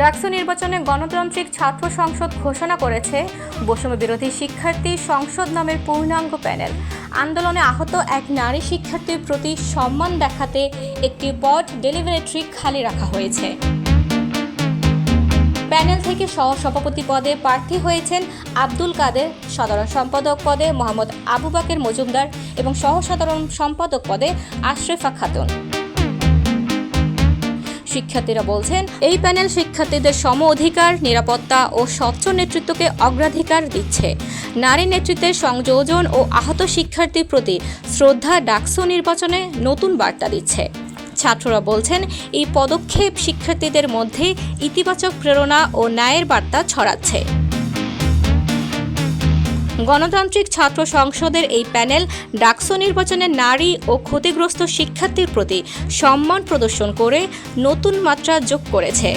ডাকসু নির্বাচনে গণতান্ত্রিক ছাত্র সংসদ ঘোষণা করেছে বৈষম্য বিরোধী শিক্ষার্থী সংসদ নামের পূর্ণাঙ্গ প্যানেল। আন্দোলনে আহত এক নারী শিক্ষার্থীর প্রতি সম্মান দেখাতে একটি পদ ডেলিভারেটরি খালি রাখা হয়েছে। প্যানেল থেকে সহ-সভাপতি পদে প্রার্থী হয়েছেন আব্দুল কাদের, সাধারণ সম্পাদক পদে মোহাম্মদ আবু বাকের মজুমদার এবং সহ-সাধারণ সম্পাদক পদে আশরাফা খাতুন। শিক্ষার্থীরা বলছেন, এই প্যানেল শিক্ষার্থীদের সম অধিকার, নিরাপত্তা ও স্বচ্ছ নেতৃত্বকে অগ্রাধিকার দিচ্ছে। নারী নেতৃত্বের সংযোজন ও আহত শিক্ষার্থীর প্রতি শ্রদ্ধা ডাকসু নির্বাচনে নতুন বার্তা দিচ্ছে। ছাত্ররা বলছেন, এই পদক্ষেপ শিক্ষার্থীদের মধ্যে ইতিবাচক প্রেরণা ও ন্যায়ের বার্তা ছড়াচ্ছে। গণতান্ত্রিক ছাত্র সংসদের এই প্যানেল ডাকসু নির্বাচনে নারী ও ক্ষতিগ্রস্ত শিক্ষার্থীর প্রতি সম্মান প্রদর্শন করে নতুন মাত্রা যোগ করেছে।